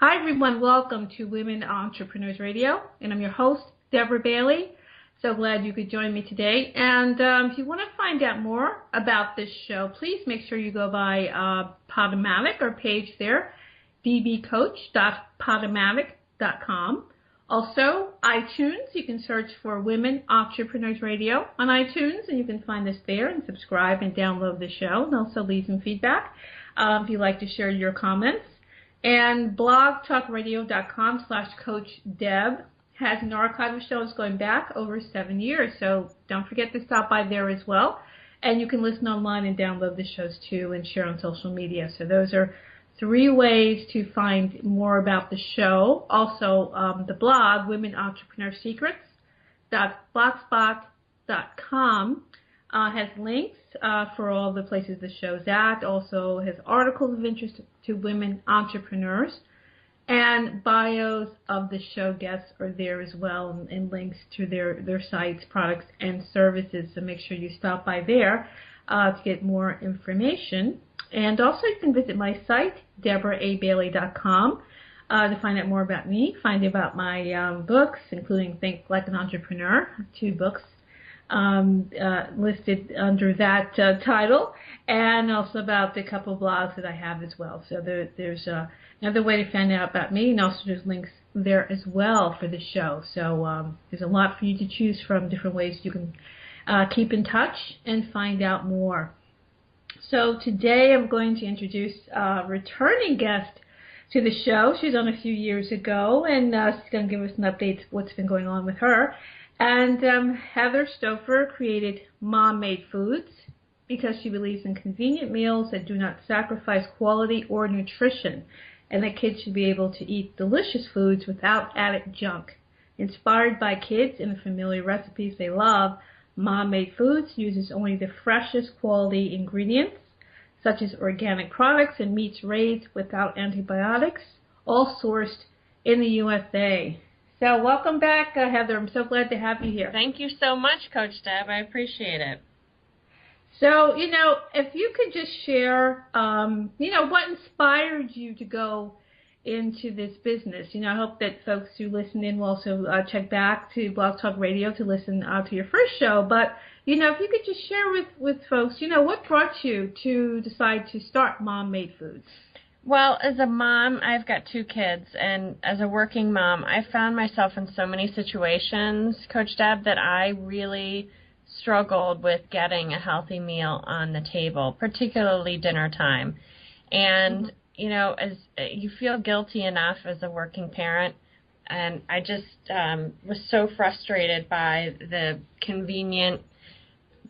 Hi, everyone. Welcome to Women Entrepreneurs Radio, and I'm your host, Deborah Bailey. So glad you could join me today. And if you want to find out more about this show, please make sure you go by Podomatic, our page there, dbcoach.podomatic.com. Also, iTunes, you can search for Women Entrepreneurs Radio on iTunes, and you can find us there and subscribe and download the show, and also leave some feedback if you'd like to share your comments. And blogtalkradio.com/CoachDeb has an archive of shows going back over 7 years, so don't forget to stop by there as well. And you can listen online and download the shows too and share on social media. So those are 3 ways to find more about the show. Also, the blog, WomenEntrepreneurSecrets.blogspot.com, has links for all the places the show's at. Also has articles of interest to women entrepreneurs. And bios of the show guests are there as well, and links to their sites, products, and services. So make sure you stop by there to get more information. And also you can visit my site, DeborahABailey.com, to find out more about me, find out about my books, including Think Like an Entrepreneur, 2 books listed under that title, and also about a couple of blogs that I have as well. So there's another way to find out about me, and also there's links there as well for the show. So there's a lot for you to choose from, different ways you can keep in touch and find out more. So today I'm going to introduce a returning guest to the show. She's on a few years ago, and she's going to give us an update of what's been going on with her. And Heather Stouffer created Mom-Made Foods because she believes in convenient meals that do not sacrifice quality or nutrition, and that kids should be able to eat delicious foods without added junk. Inspired by kids and the familiar recipes they love, Mom-Made Foods uses only the freshest quality ingredients, such as organic products and meats raised without antibiotics, all sourced in the USA. So welcome back, Heather. I'm so glad to have you here. Thank you so much, Coach Deb. I appreciate it. So, if you could just share, what inspired you to go into this business. I hope that folks who listen in will also check back to Blog Talk Radio to listen to your first show. But, if you could just share with folks, what brought you to decide to start Mom-Made Foods? Well, as a mom, I've got 2 kids, and as a working mom, I found myself in so many situations, Coach Deb, that I really struggled with getting a healthy meal on the table, particularly dinner time. And, as you feel guilty enough as a working parent, and I just was so frustrated by the convenient,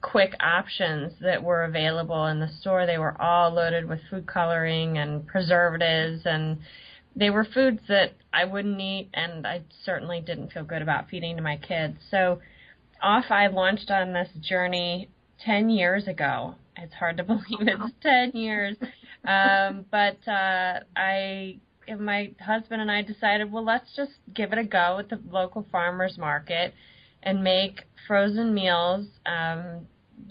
quick options that were available in the store. They were all loaded with food coloring and preservatives, and they were foods that I wouldn't eat, and I certainly didn't feel good about feeding to my kids. So off I launched on this journey 10 years ago. It's hard to believe it's 10 years. But my husband and I decided, well, let's just give it a go at the local farmer's market and make frozen meals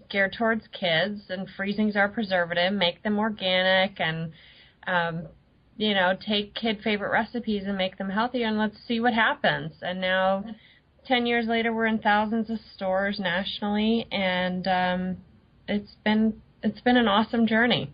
geared towards kids, and freezing's our preservative, make them organic, and take kid favorite recipes and make them healthier, and let's see what happens. And now 10 years later, we're in thousands of stores nationally, and it's been an awesome journey.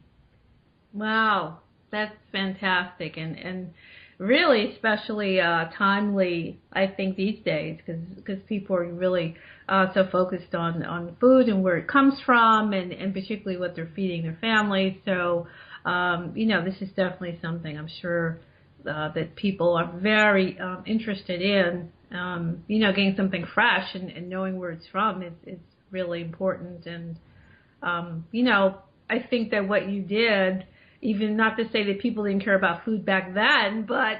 Wow, that's fantastic, and really especially timely, I think, these days, because people are really so focused on food and where it comes from, and particularly what they're feeding their families. So, this is definitely something I'm sure that people are very interested in. Getting something fresh and knowing where it's from is really important. And, I think that what you did, even not to say that people didn't care about food back then, but,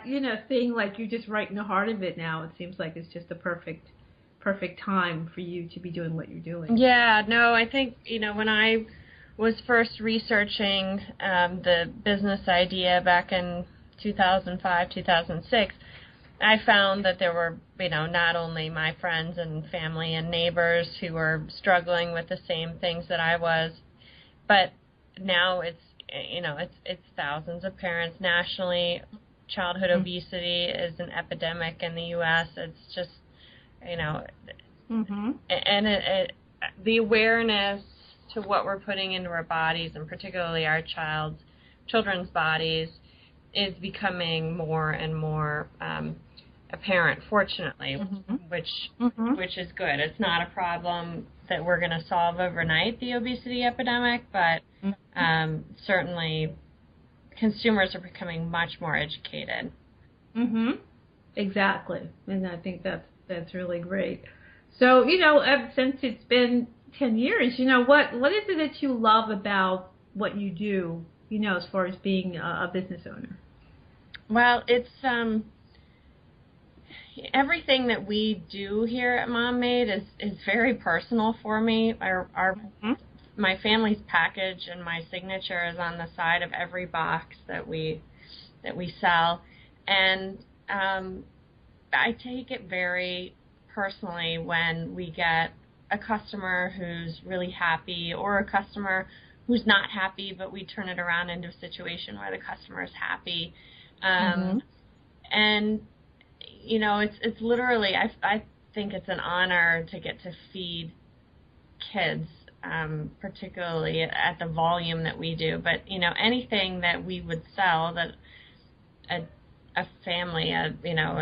seeing like you're just right in the heart of it now, it seems like it's just a perfect time for you to be doing what you're doing. Yeah, no, I think, when I was first researching the business idea back in 2005, 2006, I found that there were, not only my friends and family and neighbors who were struggling with the same things that I was, but now it's thousands of parents nationally childhood obesity is an epidemic in the U.S. It's just, and the awareness to what we're putting into our bodies, and particularly our children's bodies, is becoming more and more apparent, fortunately, which is good. It's not a problem that we're going to solve overnight, the obesity epidemic, but certainly consumers are becoming much more educated. Exactly, and I think that's really great. So, since it's been 10 years, what is it that you love about what you do, as far as being a business owner? Well, it's everything that we do here at Mom Made is very personal for me. My family's package and my signature is on the side of every box that we sell, and I take it very personally when we get a customer who's really happy or a customer who's not happy, but we turn it around into a situation where the customer is happy. And, it's literally, I think it's an honor to get to feed kids, particularly at the volume that we do. But, anything that we would sell that a family, a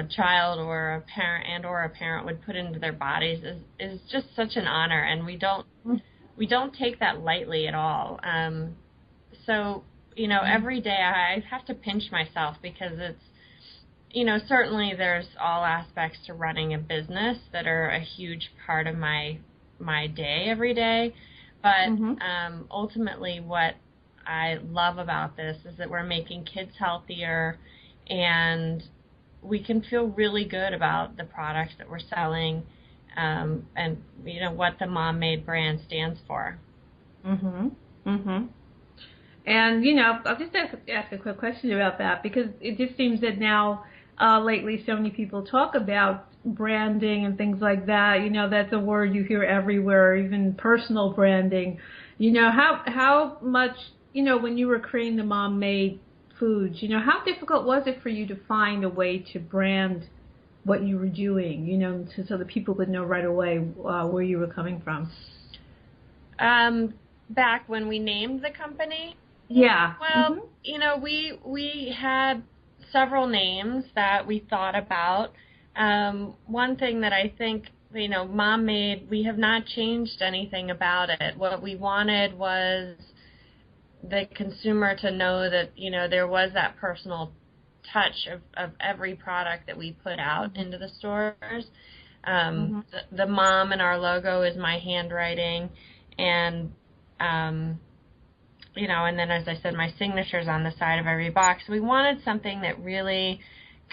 child or a parent would put into their bodies is just such an honor, and we don't take that lightly at all. So, every day I have to pinch myself because it's, certainly there's all aspects to running a business that are a huge part of my day every day. But ultimately what I love about this is that we're making kids healthier, and we can feel really good about the products that we're selling, and what the Mom Made brand stands for. And I'll just ask a quick question about that, because it just seems that now lately so many people talk about branding and things like that. That's a word you hear everywhere, even personal branding. How much when you were creating the Mom Made foods, how difficult was it for you to find a way to brand what you were doing, so that people would know right away where you were coming from? Back when we named the company? Yeah. Well, we had several names that we thought about. One thing that I think, Mom Made, we have not changed anything about it. What we wanted was the consumer to know that, there was that personal touch of every product that we put out into the stores. The mom in our logo is my handwriting, and and then, as I said, my signature's on the side of every box. We wanted something that really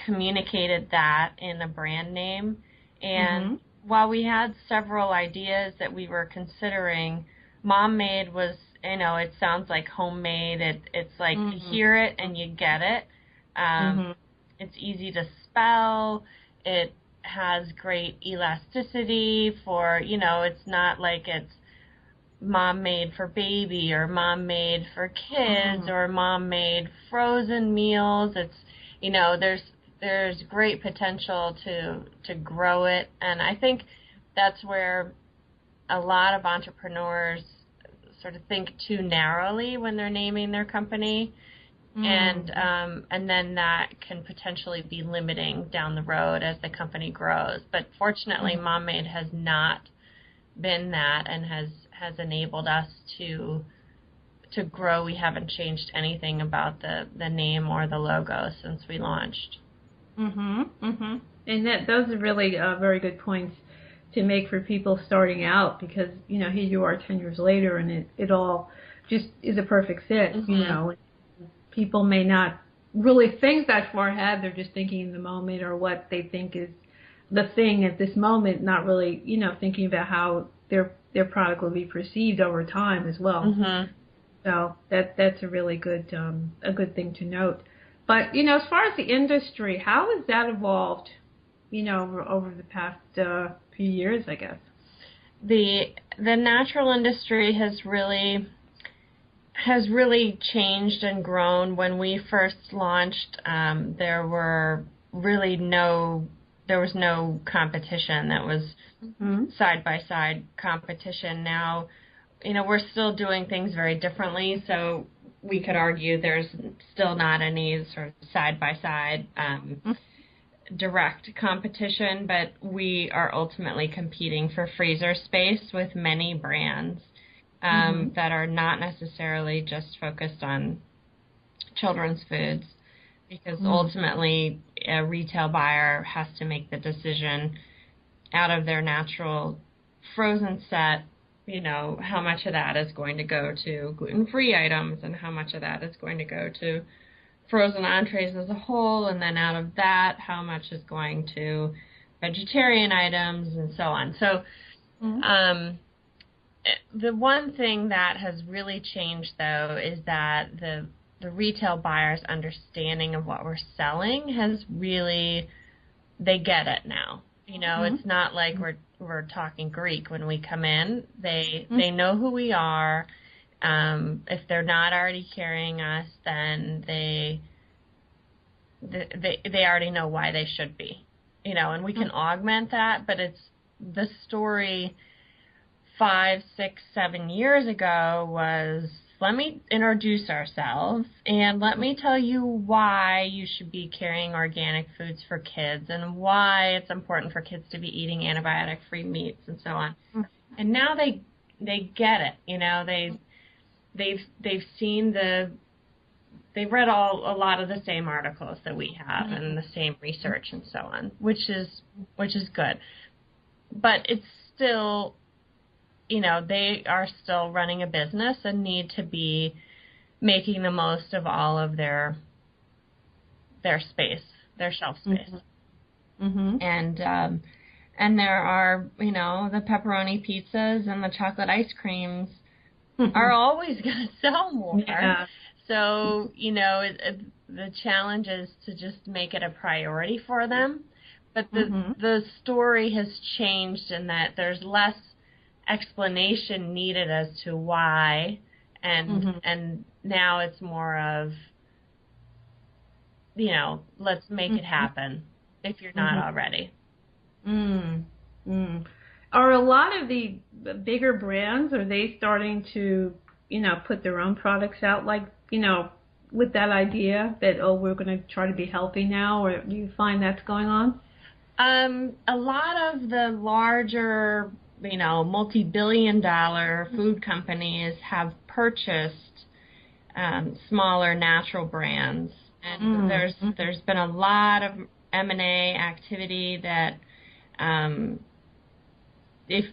communicated that in a brand name. And while we had several ideas that we were considering, Mom Made was, it sounds like homemade. It's like you hear it and you get it. It's easy to spell. It has great elasticity for, it's not like it's Mom Made for baby or Mom Made for kids or Mom Made frozen meals. It's, there's great potential to grow it, and I think that's where a lot of entrepreneurs sort of think too narrowly when they're naming their company, and then that can potentially be limiting down the road as the company grows. But fortunately, Mom Made has not been that, and has enabled us to grow. We haven't changed anything about the name or the logo since we launched. And those are really very good points to make for people starting out, because here you are 10 years later, and it all just is a perfect fit. People may not really think that far ahead. They're just thinking in the moment, or what they think is the thing at this moment, not really thinking about how their product will be perceived over time as well. So that's a really good thing to note. But as far as the industry, how has that evolved over the past few years, I guess? The natural industry has really has really changed and grown. When we first launched, there was no competition that was side-by-side competition. Now, we're still doing things very differently, so we could argue there's still not any sort of side-by-side direct competition, but we are ultimately competing for freezer space with many brands that are not necessarily just focused on children's foods, because ultimately a retail buyer has to make the decision out of their natural frozen set, how much of that is going to go to gluten-free items and how much of that is going to go to frozen entrees as a whole, and then out of that, how much is going to vegetarian items and so on. So the one thing that has really changed, though, is that the retail buyer's understanding of what we're selling has really, they get it now. It's not like we're talking Greek when we come in. They know who we are. If they're not already carrying us, then they already know why they should be, and we can augment that. But it's the story 5, 6, 7 years ago was, let me introduce ourselves and let me tell you why you should be carrying organic foods for kids and why it's important for kids to be eating antibiotic-free meats and so on. And now they get it. They've seen they've read a lot of the same articles that we have and the same research and so on, which is good. But it's still, they are still running a business and need to be making the most of all of their space, their shelf space. And there are, the pepperoni pizzas and the chocolate ice creams are always going to sell more. Yeah. So, the challenge is to just make it a priority for them. But the story has changed in that there's less explanation needed as to why, and now it's more of, let's make it happen if you're not already. Are a lot of the bigger brands, are they starting to, put their own products out, like, with that idea that, we're going to try to be healthy now, or do you find that's going on? A lot of the larger, multi-billion-dollar food companies have purchased smaller natural brands, and there's been a lot of M&A activity that, if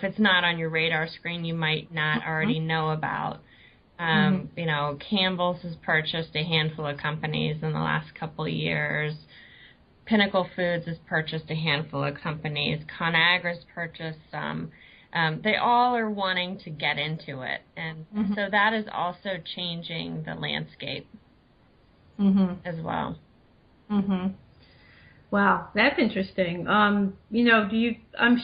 it's not on your radar screen, you might not already know about. Campbell's has purchased a handful of companies in the last couple of years. Pinnacle Foods has purchased a handful of companies. ConAgra's purchased some. They all are wanting to get into it, and so that is also changing the landscape as well. Wow, that's interesting. I'm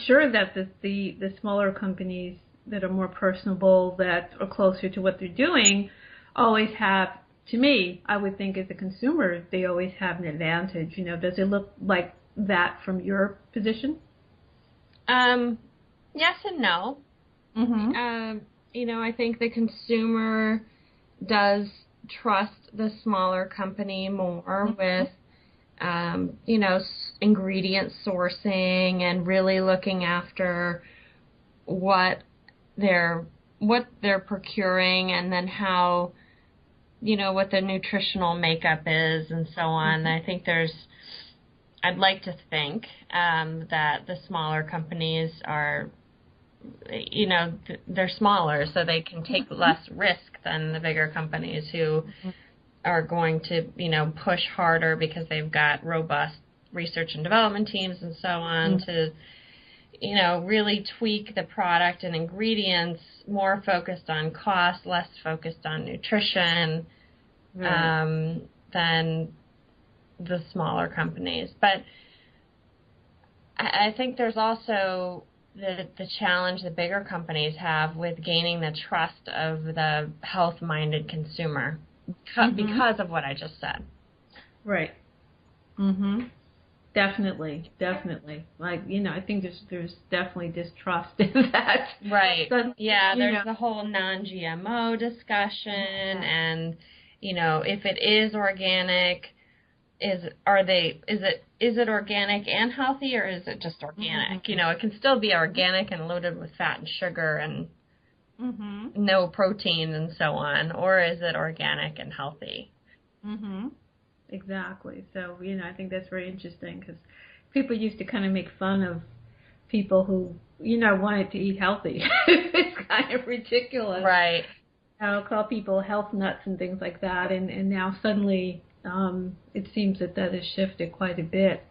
sure that the smaller companies that are more personable, that are closer to what they're doing, always have, to me, I would think as a consumer, they always have an advantage. Does it look like that from your position? Yes and no. I think the consumer does trust the smaller company more with, ingredient sourcing and really looking after what they're procuring, and then how, what the nutritional makeup is and so on. I think I'd like to think that the smaller companies are, they're smaller, so they can take less risk than the bigger companies who are going to, push harder because they've got robust research and development teams and so on to, really tweak the product and ingredients, more focused on cost, less focused on nutrition than the smaller companies. But I think there's also the challenge the bigger companies have with gaining the trust of the health-minded consumer because of what I just said. Right. Mhm. Definitely. Like, I think there's definitely distrust in that. Right. But, There's the whole non-GMO discussion, and if it is organic, is it organic and healthy, or is it just organic? Mm-hmm. It can still be organic and loaded with fat and sugar and no protein and so on, or is it organic and healthy? Mhm. Exactly. So, I think that's very interesting because people used to kind of make fun of people who, wanted to eat healthy. It's kind of ridiculous. Right. Call people health nuts and things like that. And now suddenly it seems that has shifted quite a bit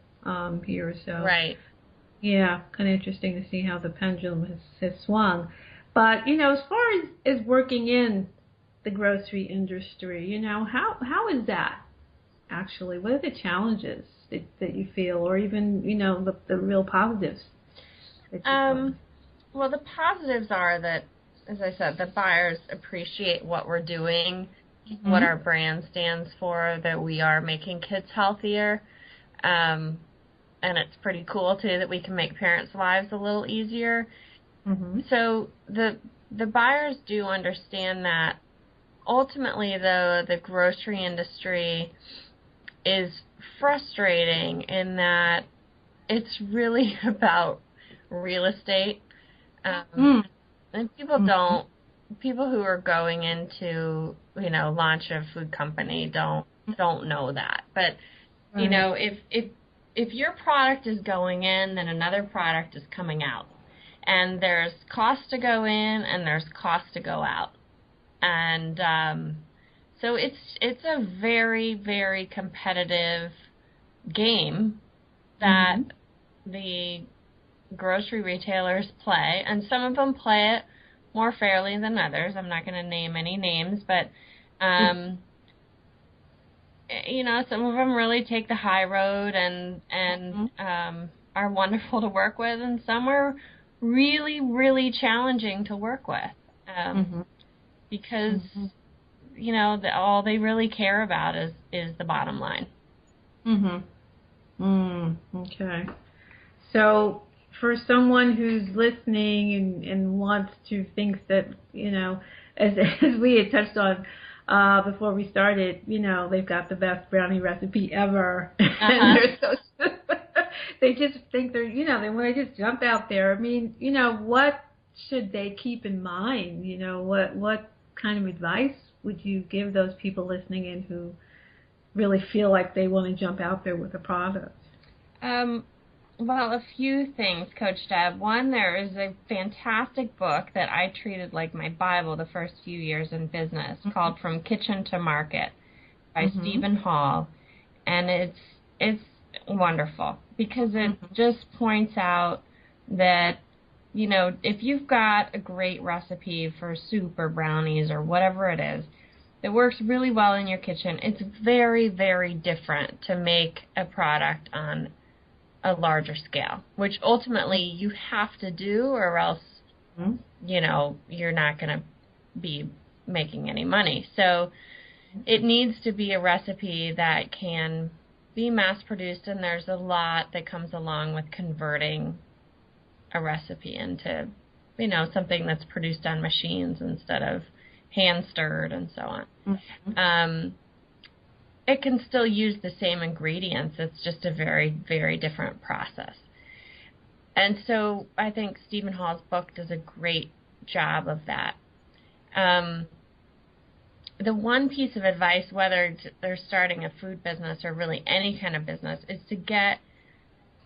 here. So, right. Yeah, kind of interesting to see how the pendulum has swung. But, as far as working in the grocery industry, how is that? Actually, what are the challenges that you feel, or even the real positives? Well, the positives are that, as I said, the buyers appreciate what we're doing, what our brand stands for, that we are making kids healthier, and it's pretty cool too that we can make parents' lives a little easier. So the buyers do understand that. Ultimately, though, the grocery industry is frustrating in that it's really about real estate. And people who are going into, launch a food company don't know that. But, if your product is going in, then another product is coming out. And there's cost to go in and there's cost to go out. And, so it's a very, very competitive game that the grocery retailers play, and some of them play it more fairly than others. I'm not going to name any names, but some of them really take the high road and are wonderful to work with, and some are really, really challenging to work with because all they really care about is the bottom line. Okay. So for someone who's listening and wants to think that, as we had touched on before we started, they've got the best brownie recipe ever. And they're so they just think they want to just jump out there. I mean, what should they keep in mind? What kind of advice would you give those people listening in who really feel like they want to jump out there with a product? Well, a few things, Coach Deb. One, there is a fantastic book that I treated like my Bible the first few years in business called From Kitchen to Market by Stephen Hall. And it's wonderful because it just points out that, if you've got a great recipe for soup or brownies or whatever it is that works really well in your kitchen, it's very, very different to make a product on a larger scale, which ultimately you have to do, or else, you're not going to be making any money. So it needs to be a recipe that can be mass-produced, and there's a lot that comes along with converting a recipe into, something that's produced on machines instead of hand-stirred and so on. It can still use the same ingredients. It's just a very, very different process. And so I think Stephen Hall's book does a great job of that. The one piece of advice, whether they're starting a food business or really any kind of business, is to get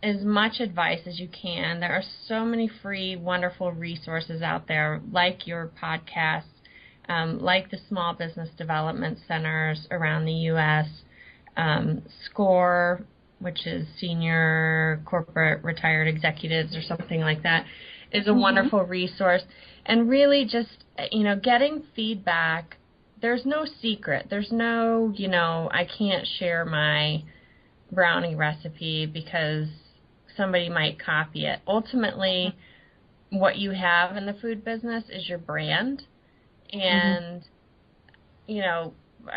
as much advice as you can. There are so many free, wonderful resources out there, like your podcast, like the small business development centers around the U.S., SCORE, which is Senior Corporate Retired Executives or something like that, is a wonderful resource. And really just, getting feedback. There's no secret. There's no, I can't share my brownie recipe because somebody might copy it. Ultimately, what you have in the food business is your brand. And, you know,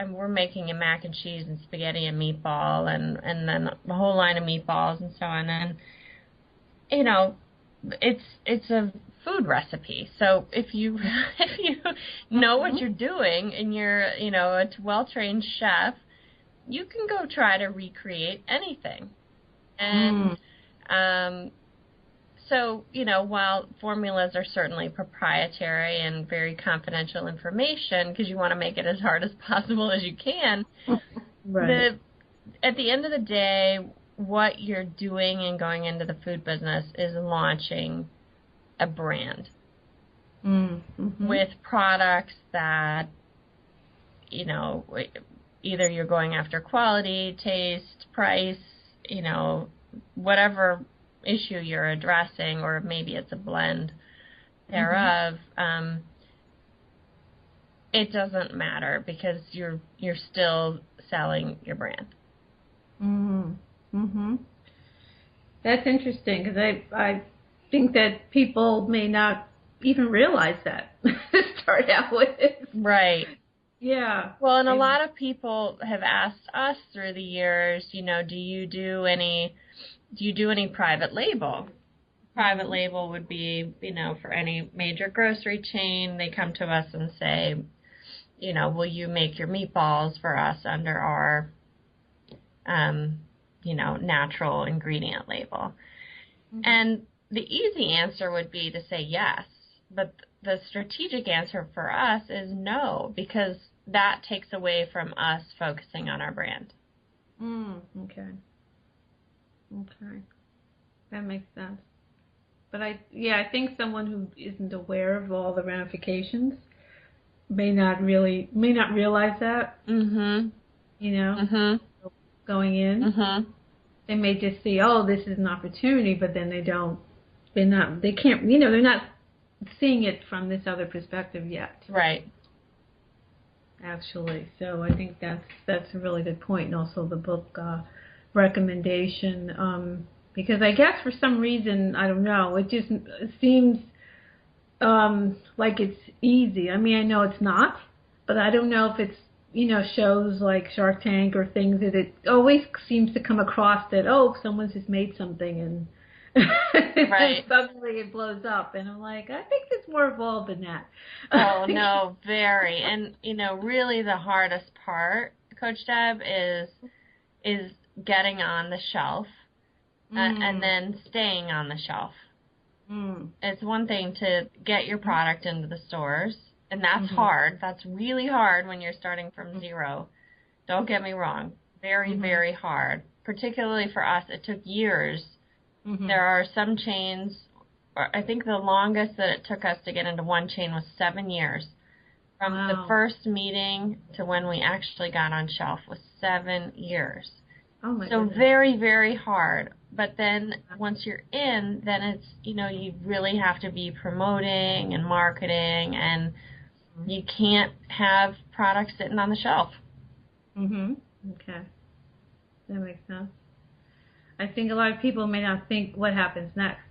we're making a mac and cheese and spaghetti and meatball and then a whole line of meatballs and so on. And, you know, it's a food recipe. So if you know what you're doing and you're, you know, a well-trained chef, you can go try to recreate anything. And so, you know, while formulas are certainly proprietary and very confidential information because you want to make it as hard as possible as you can, right. At the end of the day, what you're doing and going into the food business is launching a brand with products that, you know, either you're going after quality, taste, price, you know, whatever issue you're addressing, or maybe it's a blend thereof. It doesn't matter because you're still selling your brand. That's interesting because I think that people may not even realize that to start out with. Right. Yeah. Well, and a lot of people have asked us through the years, you know, do you do any private label? Private label would be, you know, for any major grocery chain, they come to us and say, you know, will you make your meatballs for us under our, you know, natural ingredient label? And the easy answer would be to say yes, but the strategic answer for us is no, because that takes away from us focusing on our brand. Okay. That makes sense. But I think someone who isn't aware of all the ramifications may not realize that. You know, going in, they may just see, oh, this is an opportunity, but then they can't, you know, they're not seeing it from this other perspective yet. Right. Actually, so I think that's a really good point, and also the book recommendation, because I guess for some reason, I don't know, it just seems like it's easy. I mean, I know it's not, but I don't know if it's, you know, shows like Shark Tank or things that it always seems to come across that, oh, someone's just made something and right. Suddenly it blows up, and I'm like, I think it's more involved than that. Oh, no, very. And, you know, really the hardest part, Coach Deb, is getting on the shelf and then staying on the shelf. It's one thing to get your product into the stores, and that's hard. That's really hard when you're starting from zero. Don't get me wrong. Very, very hard. Particularly for us, it took years. There are some chains, I think the longest that it took us to get into one chain was 7 years. From the first meeting to when we actually got on shelf was 7 years. Oh my goodness. Very, very hard. But then once you're in, then it's, you know, you really have to be promoting and marketing, and you can't have products sitting on the shelf. Okay. That makes sense. I think a lot of people may not think what happens next.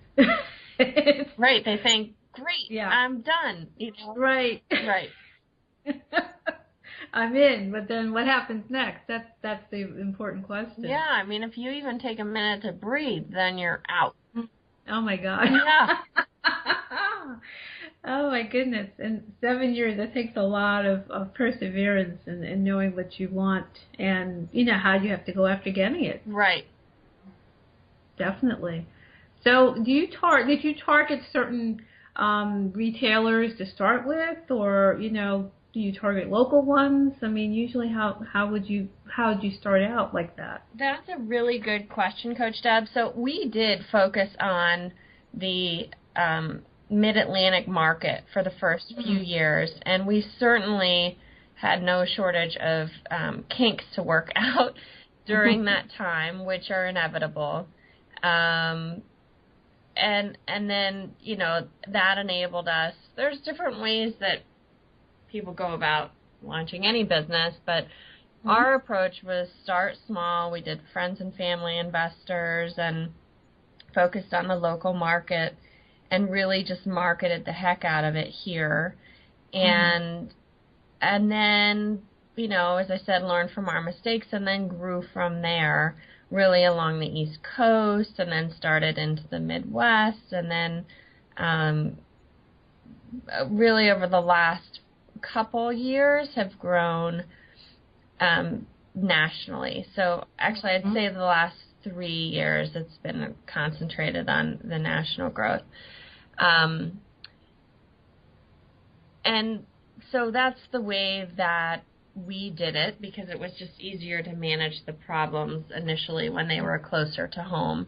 Right. They think, great, I'm done. You know? Right. Right. I'm in, but then what happens next? That's the important question. Yeah, I mean, if you even take a minute to breathe, then you're out. Oh, my God. Yeah. Oh, my goodness. And 7 years, that takes a lot of perseverance and knowing what you want and, you know, how you have to go after getting it. Right. Definitely. So did you target certain retailers to start with, or, you know, do you target local ones? I mean, usually how would you start out like that? That's a really good question, Coach Deb. So we did focus on the Mid-Atlantic market for the first few years, and we certainly had no shortage of kinks to work out during that time, which are inevitable. And then, you know, that enabled us. There's different ways that people go about launching any business, but our approach was start small. We did friends and family investors and focused on the local market. and really just marketed the heck out of it here. And then, you know, as I said, learned from our mistakes and then grew from there, really along the East Coast, and then started into the Midwest, and then really over the last couple years have grown nationally. So actually I'd say the last 3 years it's been concentrated on the national growth. And so that's the way that we did it, because it was just easier to manage the problems initially when they were closer to home.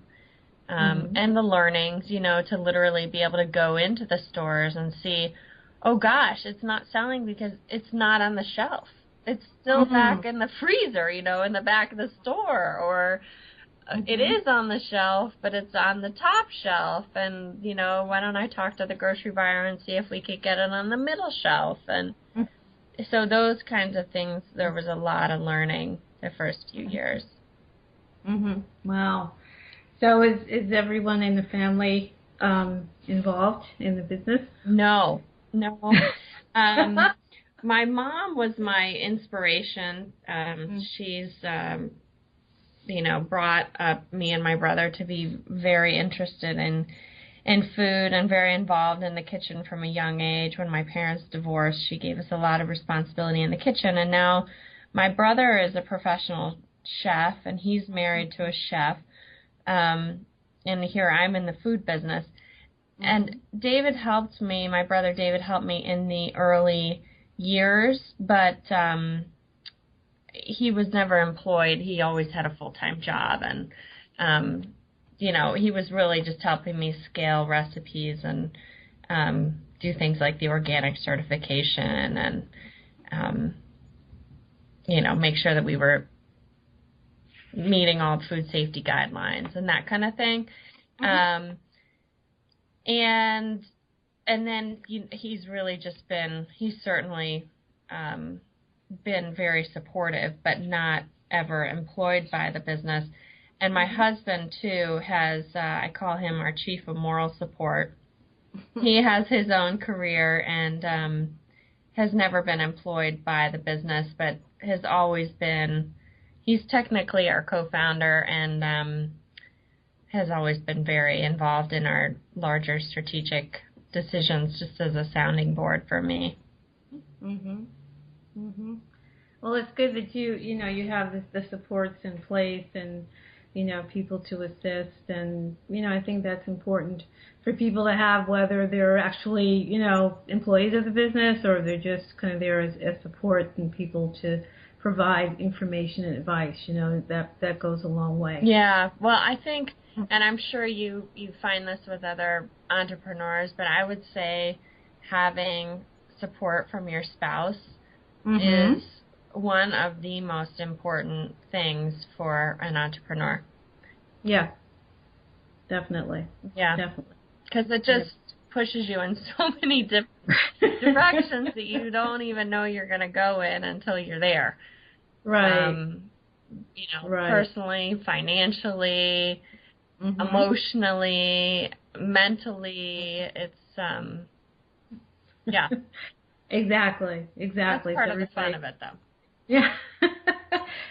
And the learnings, you know, to literally be able to go into the stores and see, oh gosh, it's not selling because it's not on the shelf. It's still back in the freezer, you know, in the back of the store, or it is on the shelf, but it's on the top shelf. And, you know, why don't I talk to the grocery buyer and see if we could get it on the middle shelf? And so those kinds of things, there was a lot of learning the first few years. Wow. So is everyone in the family involved in the business? No. My mom was my inspiration. She's, you know, brought up me and my brother to be very interested in food and very involved in the kitchen from a young age. When my parents divorced, she gave us a lot of responsibility in the kitchen. And now my brother is a professional chef, and he's married to a chef. And here I'm in the food business. And David helped me, my brother David helped me in the early years, but he was never employed. He always had a full-time job, and you know, he was really just helping me scale recipes and do things like the organic certification and you know, make sure that we were meeting all the food safety guidelines and that kind of thing. And then he's really just been, he's certainly been very supportive, but not ever employed by the business. And my husband, too, has, I call him our chief of moral support. He has his own career and has never been employed by the business, but has always been, he's technically our co-founder and has always been very involved in our larger strategic decisions, just as a sounding board for me. Well, it's good that you know, you have the supports in place and, you know, people to assist. And, you know, I think that's important for people to have, whether they're actually, you know, employees of the business or they're just kind of there as support and people to provide information and advice. You know, that goes a long way. Yeah. Well, I think, and I'm sure you find this with other entrepreneurs, but I would say having support from your spouse is one of the most important things for an entrepreneur. Yeah, definitely. Yeah, definitely. Because it just pushes you in so many different directions that you don't even know you're going to go in until you're there. Right. You know, personally, financially, emotionally, mentally, it's, yeah. Exactly. That's part of the fun of it, though. Yeah.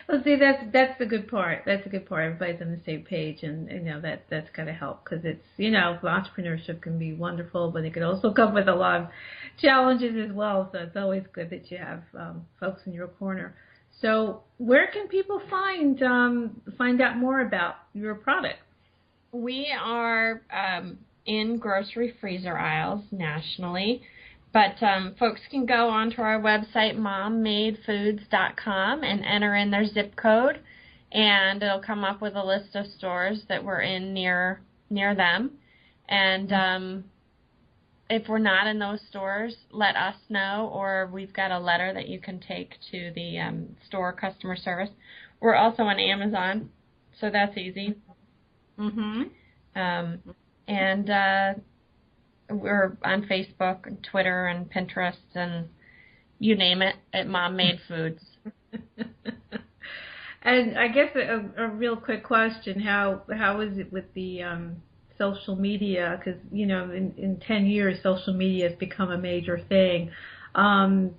Well, see, that's the good part. That's the good part. Everybody's on the same page, and you know that's got to help, because it's, you know, entrepreneurship can be wonderful, but it can also come with a lot of challenges as well. So it's always good that you have folks in your corner. So where can people find out more about your product? We are in grocery freezer aisles nationally. But folks can go onto our website, mommadefoods.com, and enter in their zip code, and it'll come up with a list of stores that we're in near them. And if we're not in those stores, let us know, or we've got a letter that you can take to the store customer service. We're also on Amazon, so that's easy. And we're on Facebook and Twitter and Pinterest and you name it at Mom Made Foods. And I guess a real quick question: how is it with the social media, because, in 10 years, social media has become a major thing. Did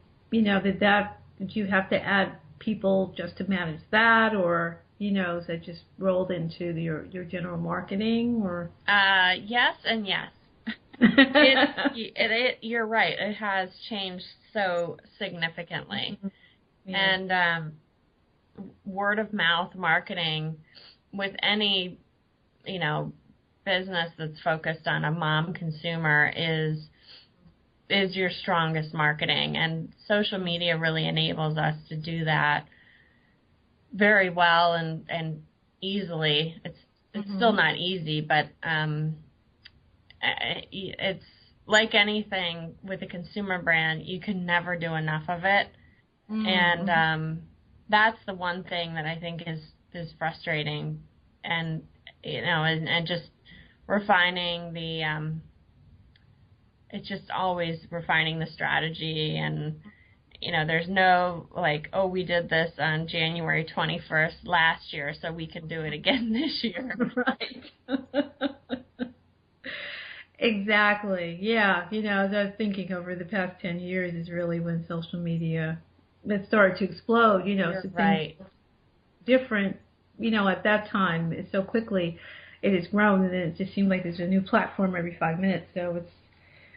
you have to add people just to manage that, or, is that just rolled into your general marketing, or? Yes and yes. You're right. It has changed so significantly. Yeah. And word of mouth marketing with any, business that's focused on a mom consumer is your strongest marketing. And social media really enables us to do that very well and easily. It's still not easy, but it's like anything with a consumer brand, you can never do enough of it. And that's the one thing that I think is frustrating, and and just refining it's just always refining the strategy. And there's no like, oh, we did this on January 21st last year, so we can do it again this year. Right. Exactly. Yeah. As I was thinking, over the past 10 years is really when social media it started to explode, so right. things different, at that time, so quickly it has grown, and it just seemed like there's a new platform every 5 minutes. So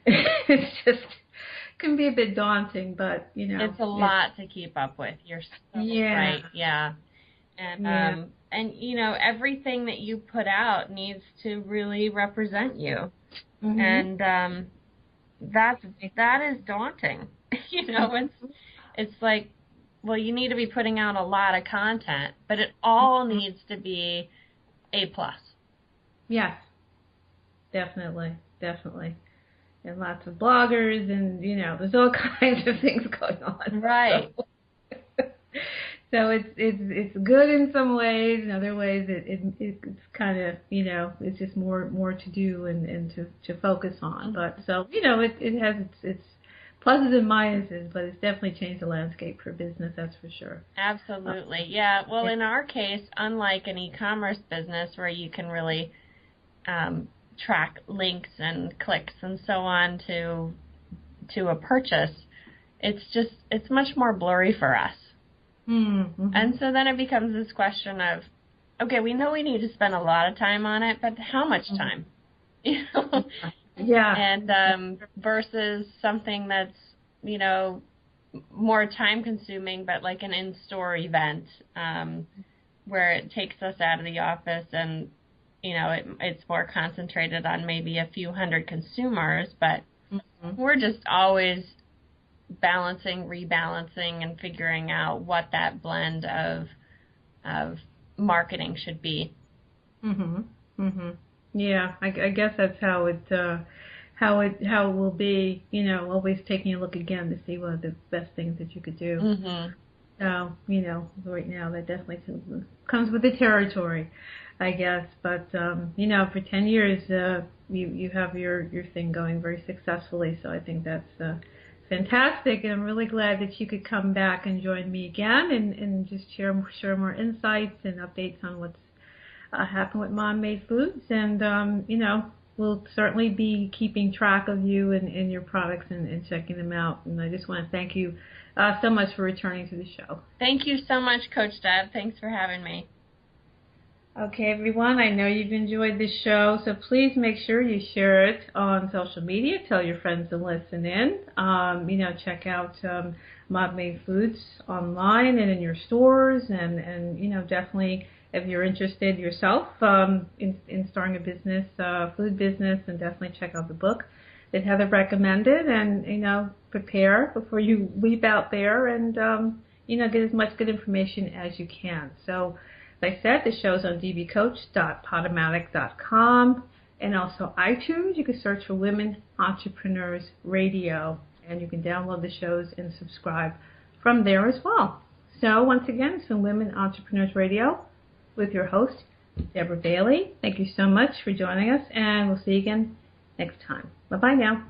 it's just can be a bit daunting, but it's a lot to keep up with. You're so right. Yeah. And everything that you put out needs to really represent you. And that is daunting. It's like, well, you need to be putting out a lot of content, but it all needs to be A+. Yes, definitely. And lots of bloggers, and there's all kinds of things going on. Right. So it's good in some ways. In other ways, it's kind of it's just more to do and to focus on. But so it has its pluses and minuses, but it's definitely changed the landscape for business. That's for sure. Absolutely, yeah. Well, in our case, unlike an e-commerce business where you can really track links and clicks and so on to a purchase, it's much more blurry for us. And so then it becomes this question of, okay, we know we need to spend a lot of time on it, but how much time? Yeah. And versus something that's, more time consuming, but like an in-store event where it takes us out of the office, and, it's more concentrated on maybe a few hundred consumers, but we're just always balancing, rebalancing, and figuring out what that blend of marketing should be. Yeah, I guess that's how it will be. Always taking a look again to see what are the best things that you could do. So right now that definitely comes with the territory, I guess. But for 10 years, you have your thing going very successfully. So I think that's fantastic, and I'm really glad that you could come back and join me again and just share more insights and updates on what's happened with Mom Made Foods. And we'll certainly be keeping track of you and your products and checking them out. And I just want to thank you so much for returning to the show. Thank you so much, Coach Deb. Thanks for having me. Okay, everyone, I know you've enjoyed this show, so please make sure you share it on social media. Tell your friends to listen in. Check out Mom Made Foods online and in your stores, and definitely, if you're interested yourself in starting a business, food business, and definitely check out the book that Heather recommended, and prepare before you leap out there, and get as much good information as you can. So, as I said, the show's on dbcoach.podomatic.com, and also iTunes. You can search for Women Entrepreneurs Radio, and you can download the shows and subscribe from there as well. So once again, it's been Women Entrepreneurs Radio with your host, Deborah Bailey. Thank you so much for joining us, and we'll see you again next time. Bye-bye now.